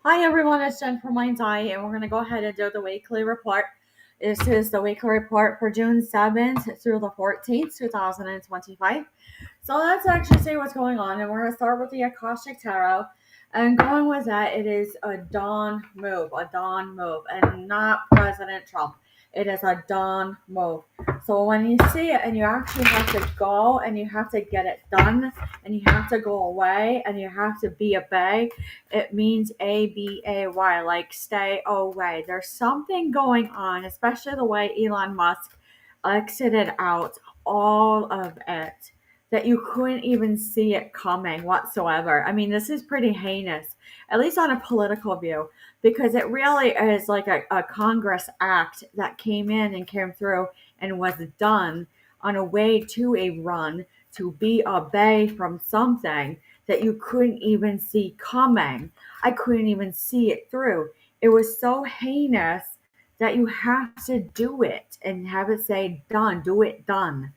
Hi everyone, it's Jen from Mind's Eye, and we're going to go ahead and do the weekly report. This is the weekly report for June 7th through the 14th, 2025. So let's actually see what's going on, and we're going to start with the Akashic Tarot. And going with that, it is a dawn move, and not President Trump. It is a dawn move. So when you see it and you actually have to go and you have to get it done and you have to go away and you have to be a bay, it means ABAY, like stay away. There's something going on, especially the way Elon Musk exited out all of it, that you couldn't even see it coming whatsoever. I mean, this is pretty heinous, at least on a political view, because it really is like a Congress act that came in and came through and was done on a way to a run to be a bay from something that you couldn't even see coming. I couldn't even see it through. It was so heinous that you have to do it and have it say done, do it done.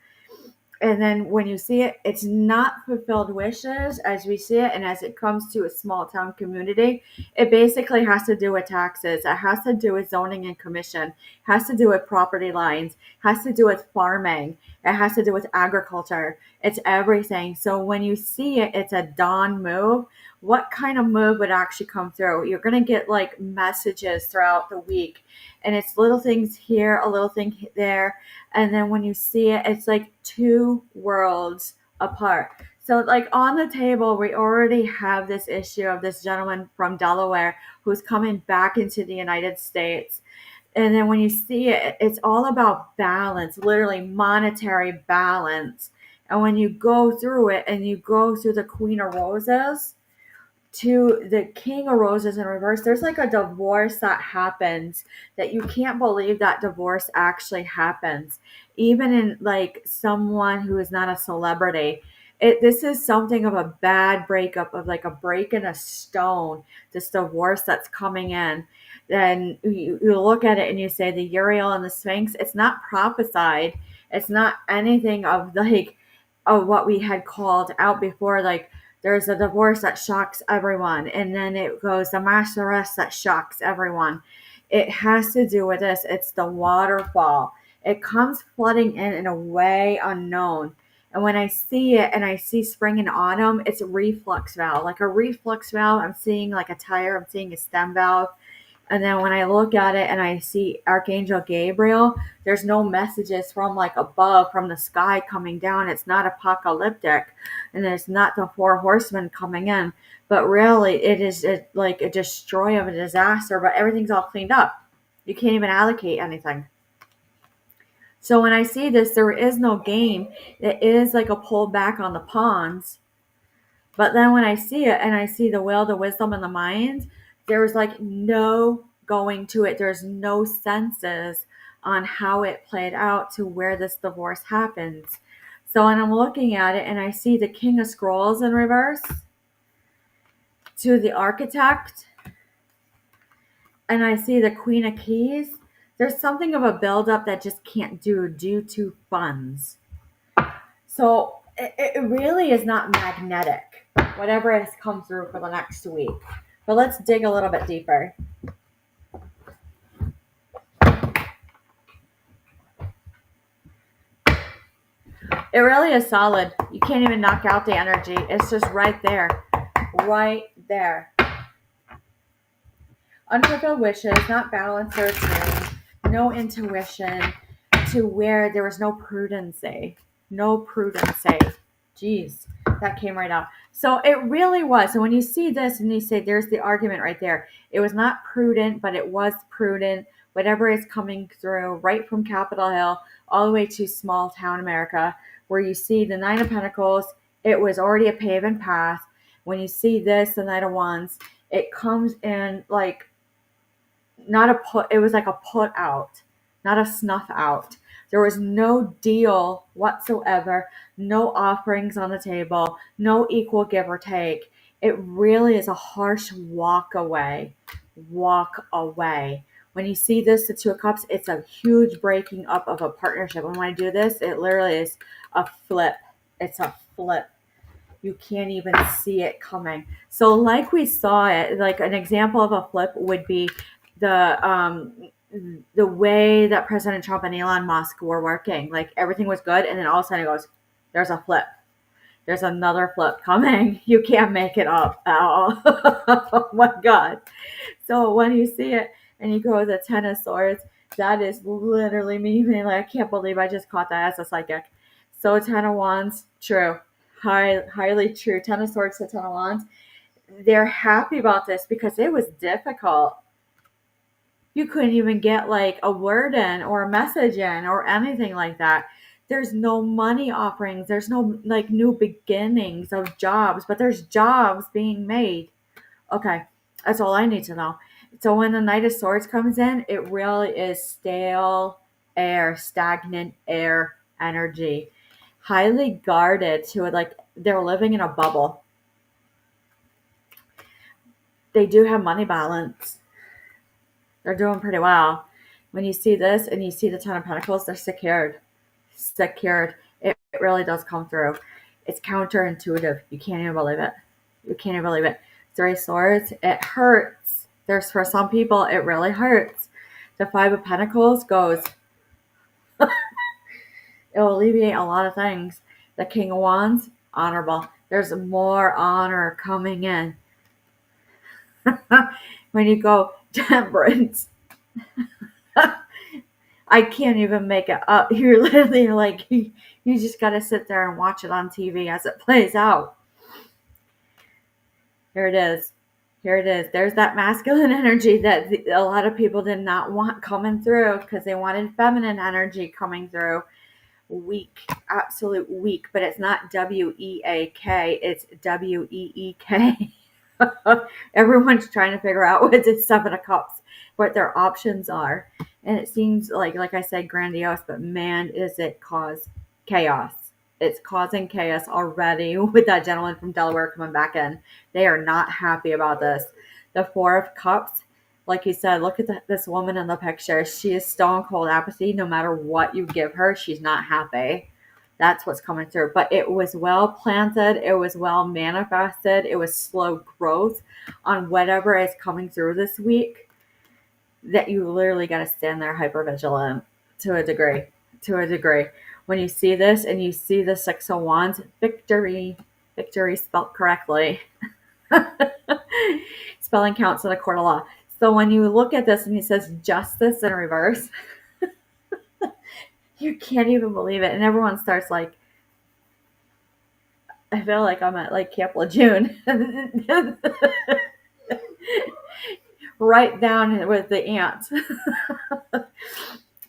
And then when you see it, it's not fulfilled wishes as we see it. And as it comes to a small town community, it basically has to do with taxes. It has to do with zoning and commission, has to do with property lines, has to do with farming. It has to do with agriculture. It's everything. So when you see it, it's a dawn move. What kind of move would actually come through? You're going to get like messages throughout the week, and it's little things here, a little thing there, and then when you see it, it's like two worlds apart. So like on the table, we already have this issue of this gentleman from Delaware who's coming back into the United States. And then when you see it, it's all about balance, literally monetary balance. And when you go through it and you go through the Queen of Roses to the King of Roses in reverse, there's like a divorce that happens that you can't believe that divorce actually happens, even in like someone who is not a celebrity. This is something of a bad breakup, of like a break in a stone, this divorce that's coming in. Then you look at it and you say the Uriel and the Sphinx, it's not prophesied. It's not anything of like of what we had called out before, like there's a divorce that shocks everyone, and then it goes the mass arrest that shocks everyone. It has to do with this. It's the waterfall. It comes flooding in a way unknown. And when I see it and I see spring and autumn, it's a reflux valve. Like a reflux valve, I'm seeing like a tire, I'm seeing a stem valve. And then when I look at it and I see Archangel Gabriel, there's no messages from like above, from the sky coming down. It's not apocalyptic, and there's not the four horsemen coming in. But really, it is like a destroy of a disaster. But everything's all cleaned up. You can't even allocate anything. So when I see this, there is no game. It is like a pullback on the pawns. But then when I see it and I see the will, the wisdom, and the mind, there's like no going to it. There's no senses on how it played out to where this divorce happens. So when I'm looking at it and I see the King of Scrolls in reverse to the Architect, and I see the Queen of Keys, there's something of a buildup that just can't do due to funds. So it really is not magnetic, whatever has come through for the next week. But let's dig a little bit deeper. It really is solid. You can't even knock out the energy. It's just right there. Right there. Unfulfilled wishes, not balance or attuned, no intuition, to where there was no prudency. No prudency. Jeez, that came right out. So it really was. So when you see this and you say there's the argument right there, it was not prudent, but it was prudent. Whatever is coming through, right from Capitol Hill all the way to small town America, where you see the Nine of Pentacles, it was already a paven path. When you see this, the Knight of Wands, it comes in like not a put, it was like a put out, not a snuff out. There was no deal whatsoever, no offerings on the table, no equal give or take. It really is a harsh walk away. Walk away. When you see this, the Two of Cups, it's a huge breaking up of a partnership. And when I do this, it literally is a flip. It's a flip. You can't even see it coming. So like we saw it, like an example of a flip would be the the way that President Trump and Elon Musk were working. Like everything was good, and then all of a sudden it goes, there's a flip. There's another flip coming. You can't make it up at all. Oh my God. So when you see it and you go the Ten of Swords, that is literally me being like, I can't believe I just caught that as a psychic. So Ten of Wands, true. Highly true. Ten of Swords to Ten of Wands. They're happy about this because it was difficult. You couldn't even get like a word in or a message in or anything like that. There's no money offerings. There's no like new beginnings of jobs, but there's jobs being made. Okay, that's all I need to know. So when the Knight of Swords comes in, it really is stale air, stagnant air energy, highly guarded to it, like they're living in a bubble. They do have money balance. They're doing pretty well. When you see this and you see the Ten of Pentacles, they're secured. Secured. It really does come through. It's counterintuitive. You can't even believe it. You can't even believe it. Three of Swords, it hurts. There's for some people, it really hurts. The Five of Pentacles goes, it will alleviate a lot of things. The King of Wands, honorable. There's more honor coming in. When you go Temperance, I can't even make it up. You're literally like, you just got to sit there and watch it on TV as it plays out. Here it is. Here it is. There's that masculine energy that a lot of people did not want coming through because they wanted feminine energy coming through. Weak, absolute weak, but it's not W-E-A-K, it's W-E-E-K. Everyone's trying to figure out what the Seven of Cups, what their options are. And it seems like I said, grandiose, but man, is it cause chaos. It's causing chaos already with that gentleman from Delaware coming back in. They are not happy about this. The Four of Cups, like you said, look at this woman in the picture. She is stone cold apathy. No matter what you give her, she's not happy. That's what's coming through. But it was well planted. It was well manifested. It was slow growth on whatever is coming through this week, that you literally got to stand there hyper vigilant to a degree. To a degree. When you see this and you see the Six of Wands, victory. Victory spelled correctly. Spelling counts in a court of law. So when you look at this and it says justice in reverse, you can't even believe it. And everyone starts like, I feel like I'm at like Camp Lejeune. Right down with the ants.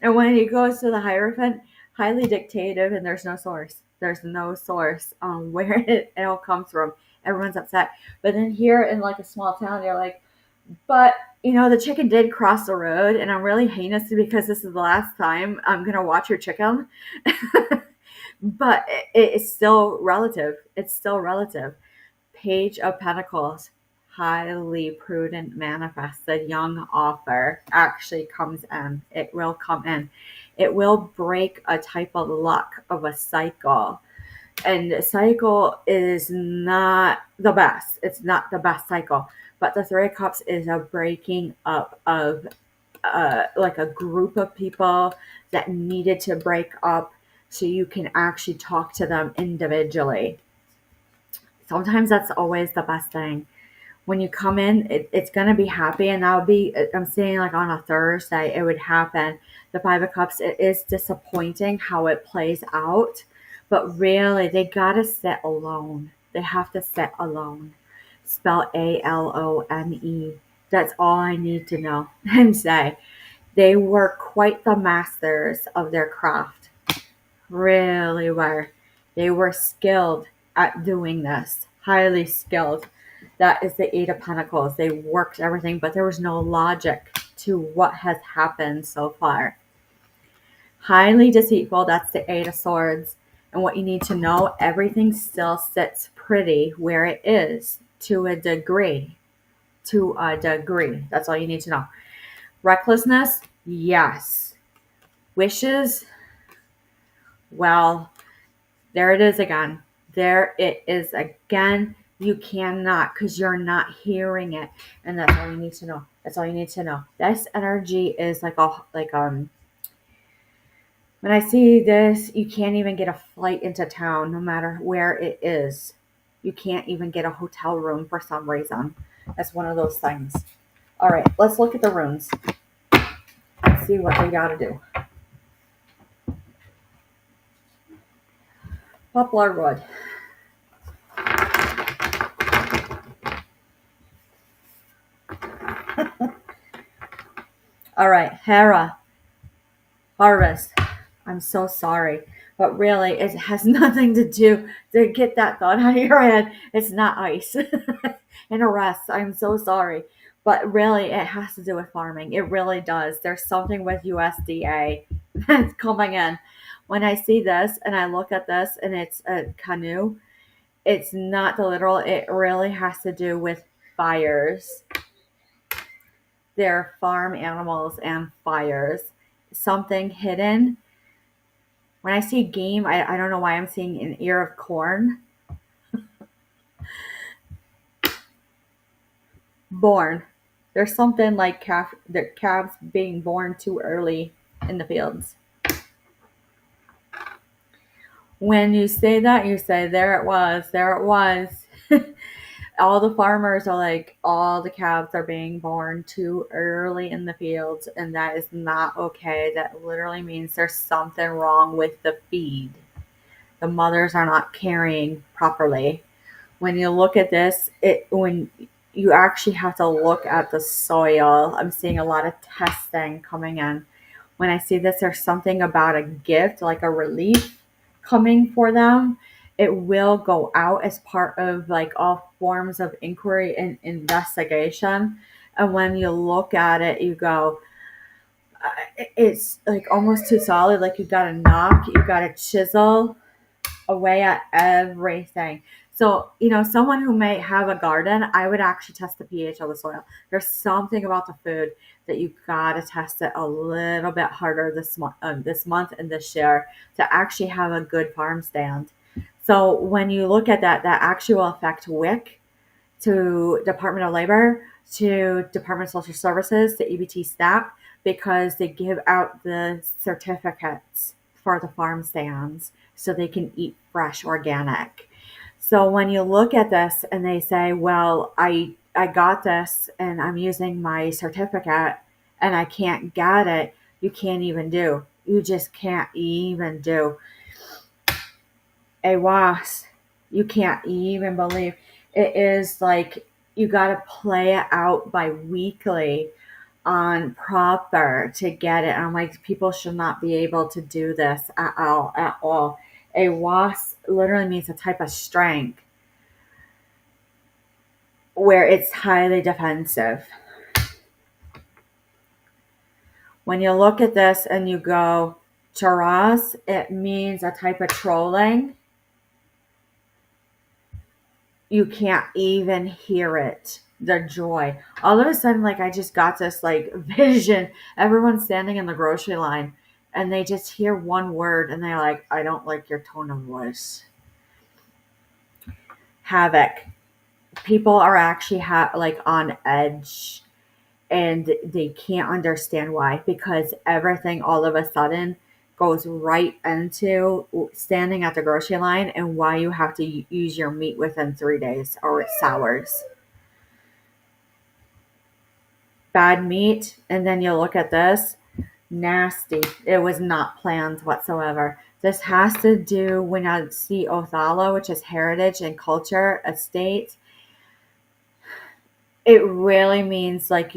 And when he goes to the Hierophant, highly dictative, and there's no source. There's no source on where it all comes from. Everyone's upset. But then here in like a small town, they're like, but the chicken did cross the road, and I'm really heinous because this is the last time I'm gonna watch your chicken. But it's still relative. It's still relative. Page of Pentacles, highly prudent, manifested young offer actually comes in. It will come in. It will break a type of luck of a cycle. And the cycle is not the best. It's not the best cycle. But the Three of Cups is a breaking up of like a group of people that needed to break up so you can actually talk to them individually. Sometimes that's always the best thing. When you come in, it's going to be happy, and that would be, I'm saying like on a Thursday, it would happen. The Five of Cups, it is disappointing how it plays out, but really, they got to sit alone. They have to sit alone. Spell A-L-O-N-E. That's all I need to know and say. They were quite the masters of their craft. Really were. They were skilled at doing this. Highly skilled. That is the Eight of Pentacles. They worked everything, but there was no logic to what has happened so far. Highly deceitful. That's the Eight of Swords. And what you need to know, everything still sits pretty where it is to a degree. To a degree. That's all you need to know. Recklessness? Yes. Wishes? Well, there it is again. There it is again. You cannot, because you're not hearing it. And that's all you need to know. That's all you need to know. This energy is when I see this, you can't even get a flight into town, no matter where it is. You can't even get a hotel room for some reason. That's one of those things. All right, let's look at the runes. Let's see what we got to do. Poplar wood. All right, Hera. Harvest. I'm so sorry. But really, it has nothing to do to get that thought out of your head. It's not ice. And a rest. I'm so sorry. But really, it has to do with farming. It really does. There's something with USDA that's coming in. When I see this and I look at this and it's a canoe, it's not the literal. It really has to do with fires. They're farm animals and fires. Something hidden. When I see game, I don't know why I'm seeing an ear of corn. Born. There's something like the calves being born too early in the fields. When you say that, you say, there it was, there it was. All the farmers are like, all the calves are being born too early in the fields, and that is not okay. That literally means there's something wrong with the feed. The mothers are not carrying properly. When you look at this, when you actually have to look at the soil. I'm seeing a lot of testing coming in. When I see this, there's something about a gift, like a relief coming for them. It will go out as part of like all forms of inquiry and investigation. And when you look at it, you go, it's like almost too solid. Like you got to knock, you got to chisel away at everything. So, someone who may have a garden, I would actually test the pH of the soil. There's something about the food that you gotta test it a little bit harder this month and this year to actually have a good farm stand. So when you look at that actually will affect WIC, to Department of Labor, to Department of Social Services, to EBT SNAP, because they give out the certificates for the farm stands so they can eat fresh organic. So when you look at this and they say, well, I got this and I'm using my certificate and I can't get it, you can't even do. You just can't even do. A wasp, you can't even believe. It is like you got to play it out by weekly on proper to get it. And I'm like, people should not be able to do this at all. A wasp literally means a type of strength where it's highly defensive. When you look at this and you go, charas, it means a type of trolling. You can't even hear it. The joy. All of a sudden, like I just got this like vision. Everyone's standing in the grocery line and they just hear one word and they're like, I don't like your tone of voice. Havoc. People are actually like on edge and they can't understand why, because everything all of a sudden goes right into standing at the grocery line and why you have to use your meat within 3 days or it sours. Bad meat, and then you look at this, nasty. It was not planned whatsoever. This has to do when I see Othala, which is heritage and culture estate. It really means like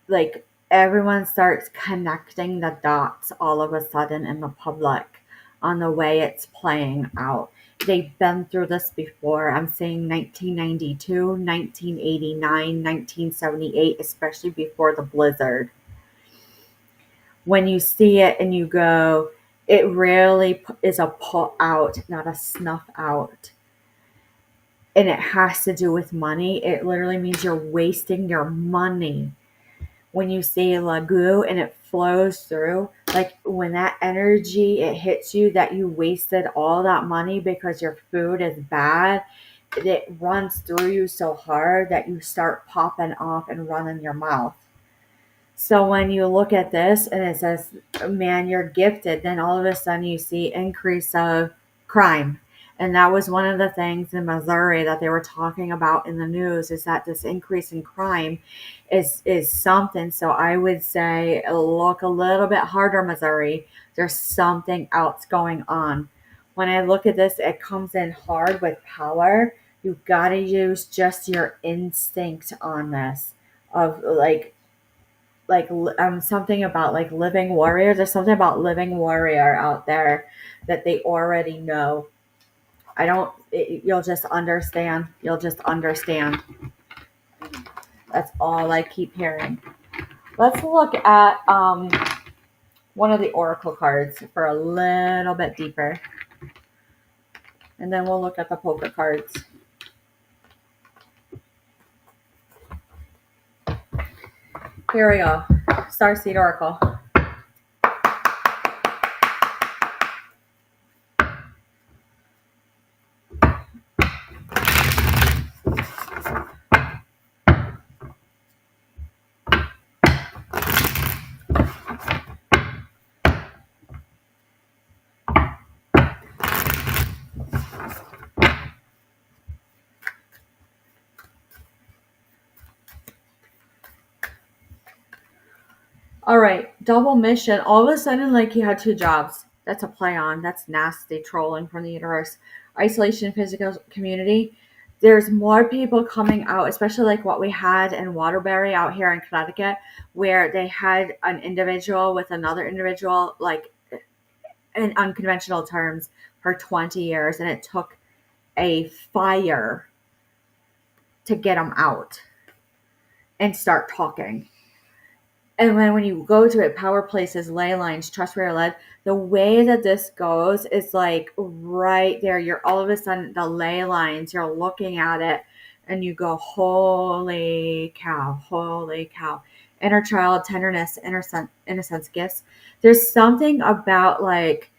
like everyone starts connecting the dots all of a sudden in the public on the way it's playing out. They've been through this before. I'm saying 1992, 1989, 1978, especially before the blizzard. When you see it and you go, it really is a pull out, not a snuff out. And it has to do with money. It literally means you're wasting your money. when you see Lagu and it flows through, like when that energy, it hits you that you wasted all that money because your food is bad, it runs through you so hard that you start popping off and running your mouth. So when you look at this and it says, man, you're gifted, then all of a sudden you see increase of crime. And that was one of the things in Missouri that they were talking about in the news, is that this increase in crime is something. So I would say look a little bit harder, Missouri. There's something else going on. When I look at this, it comes in hard with power. You've got to use just your instinct on this, of something about like living warrior. There's something about living warrior out there that they already know. You'll just understand. You'll just understand. That's all I keep hearing. Let's look at one of the oracle cards for a little bit deeper, and then we'll look at the poker cards. Here we go. Starseed Oracle. All right, double mission. All of a sudden, like you had two jobs. That's a play on. That's nasty trolling from the universe. Isolation, physical community. There's more people coming out, especially like what we had in Waterbury out here in Connecticut, where they had an individual with another individual, like in unconventional terms, for 20 years, and it took a fire to get them out and start talking. And then when you go to it, power places, ley lines, trust where you're led, the way that this goes is like right there. You're all of a sudden, the ley lines, you're looking at it and you go, holy cow, holy cow. Inner child, tenderness, innocence, gifts. There's something about like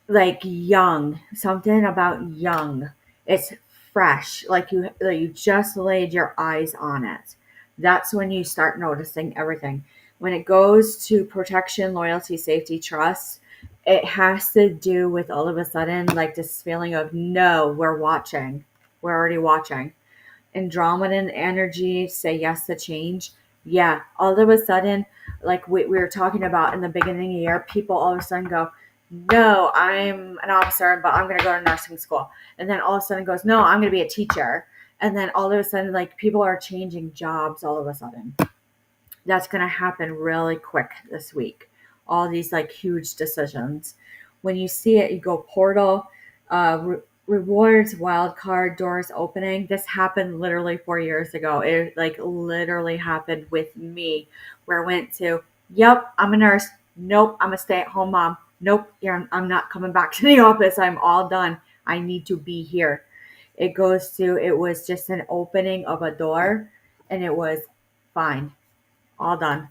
young, something about young. It's fresh, like you just laid your eyes on it. That's when you start noticing everything. When it goes to protection, loyalty, safety, trust, it has to do with all of a sudden like this feeling of, no, we're watching. We're already watching. Andromedan energy, say yes to change. Yeah, all of a sudden, like we were talking about in the beginning of the year, people all of a sudden go, no, I'm an officer, but I'm going to go to nursing school. And then all of a sudden goes, no, I'm going to be a teacher. And then all of a sudden, like people are changing jobs all of a sudden. That's going to happen really quick this week. All these like huge decisions. When you see it, you go portal, rewards, wild card, doors opening. This happened literally 4 years ago. It like literally happened with me, where I went to, yep, I'm a nurse. Nope, I'm a stay-at-home mom. Nope, I'm not coming back to the office. I'm all done. I need to be here. It goes to, it was just an opening of a door, and it was fine. All done.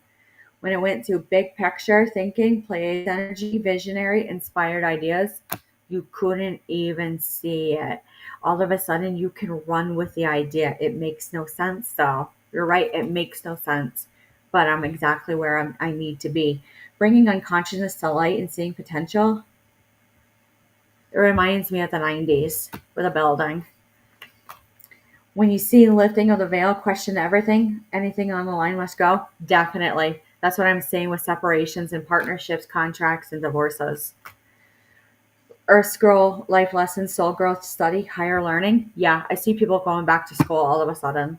When it went to big picture thinking, plays energy, visionary, inspired ideas, you couldn't even see it. All of a sudden, you can run with the idea. It makes no sense, though. You're right, it makes no sense. But I'm exactly where I need to be. Bringing unconsciousness to light and seeing potential. It reminds me of the 90s with a building. When you see lifting of the veil, question everything. Anything on the line must go. Definitely. That's what I'm saying with separations and partnerships, contracts, and divorces. Earth Scroll, life lessons, soul growth, study, higher learning. Yeah, I see people going back to school all of a sudden.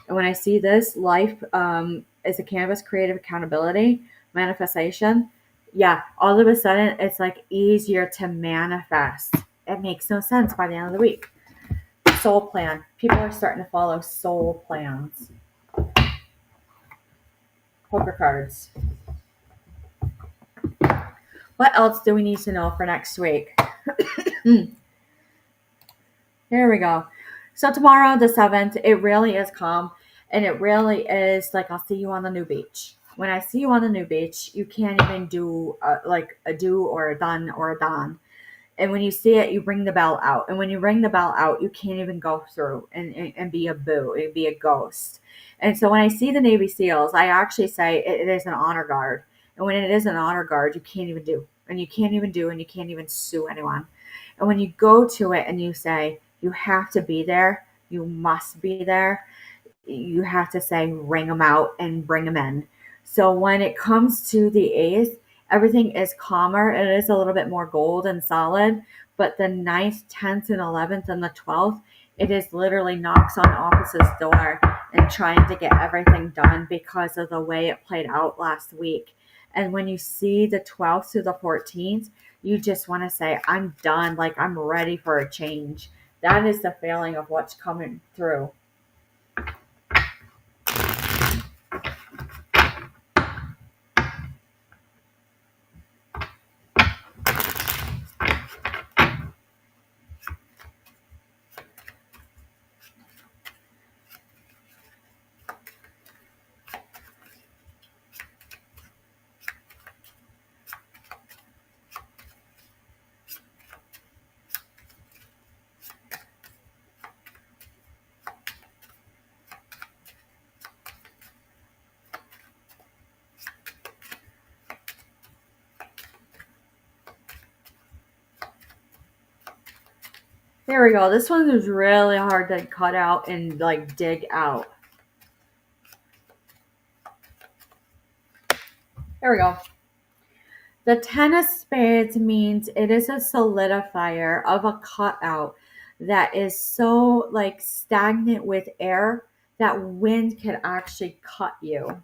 And when I see this, life is a canvas, creative accountability, manifestation. Yeah, all of a sudden, it's like easier to manifest. It makes no sense by the end of the week. Soul plan. People are starting to follow soul plans. Poker cards. What else do we need to know for next week? Here we go. So tomorrow, the 7th, it really is calm. And it really is like, I'll see you on the new beach. When I see you on the new beach, you can't even do like a do or a done or a don. And when you see it, you bring the bell out. And when you ring the bell out, you can't even go through and be a boo and be a ghost. And so when I see the Navy SEALs, I actually say it is an honor guard. And when it is an honor guard, you can't even do. And you can't even do, and you can't even sue anyone. And when you go to it and you say, you have to be there, you must be there, you have to say ring them out and bring them in. So when it comes to the eighth, everything is calmer. It is a little bit more gold and solid, but the ninth, 10th, and 11th, and the 12th, it is literally knocks on opposite's door and trying to get everything done because of the way it played out last week. And when you see the 12th to the 14th, you just want to say, I'm done. Like, I'm ready for a change. That is the feeling of what's coming through. There we go. This one is really hard to cut out and like dig out. There we go. The 10 of spades means it is a solidifier of a cutout that is so like stagnant with air that wind can actually cut you.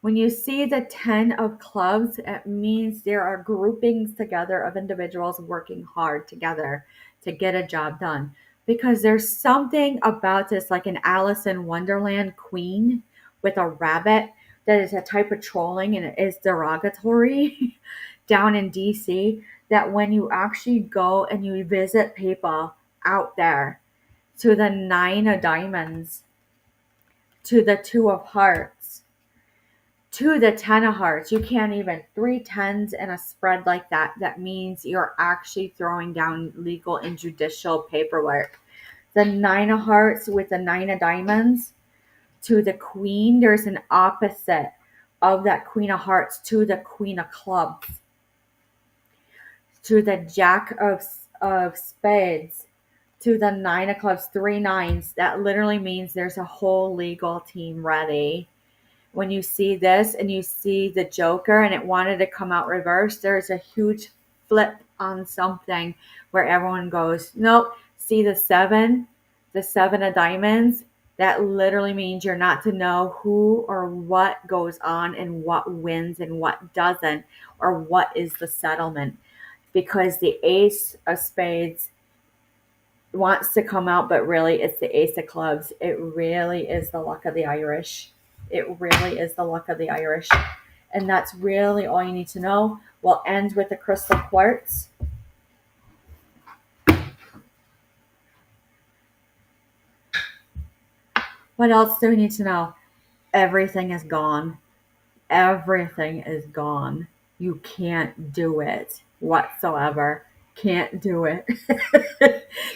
When you see the 10 of clubs, it means there are groupings together of individuals working hard together to get a job done. Because there's something about this, like an Alice in Wonderland queen with a rabbit, that is a type of trolling and it is derogatory down in DC. That when you actually go and you visit people out there, to the 9 of diamonds, to the 2 of hearts, to the 10 of hearts, you can't even 3 10s in a spread like that. That means you're actually throwing down legal and judicial paperwork. The 9 of hearts with the 9 of diamonds to the queen, there's an opposite of that queen of hearts to the queen of clubs, to the jack of spades, to the 9 of clubs, 3 9s. That literally means there's a whole legal team ready. When you see this and you see the Joker and it wanted to come out reverse, there's a huge flip on something where everyone goes, nope. See the 7 of diamonds? That literally means you're not to know who or what goes on and what wins and what doesn't, or what is the settlement. Because the ace of spades wants to come out, but really it's the ace of clubs. It really is the luck of the Irish. It really is the luck of the Irish. And that's really all you need to know. We'll end with the crystal quartz. What else do we need to know? Everything is gone. Everything is gone. You can't do it whatsoever. Can't do it.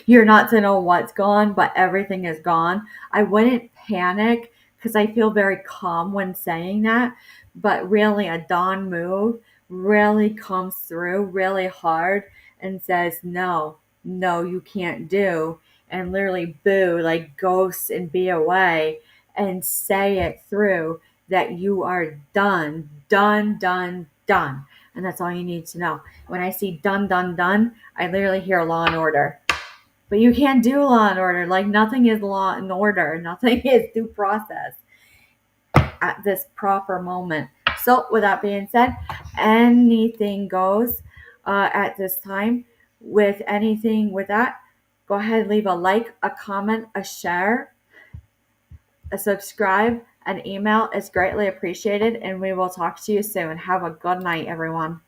You're not to know what's gone, but everything is gone. I wouldn't panic because I feel very calm when saying that. But really, a dawn move really comes through really hard and says, no, no, you can't do. And literally boo, like ghosts and be away, and say it through that you are done, done, done, done. And that's all you need to know. When I see done, done, done, I literally hear Law and Order. But you can't do Law and Order. Like, nothing is Law and Order. Nothing is due process at this proper moment. So with that being said, anything goes at this time. With anything with that, go ahead and leave a like, a comment, a share, a subscribe, an email is greatly appreciated, and we will talk to you soon. Have a good night, everyone.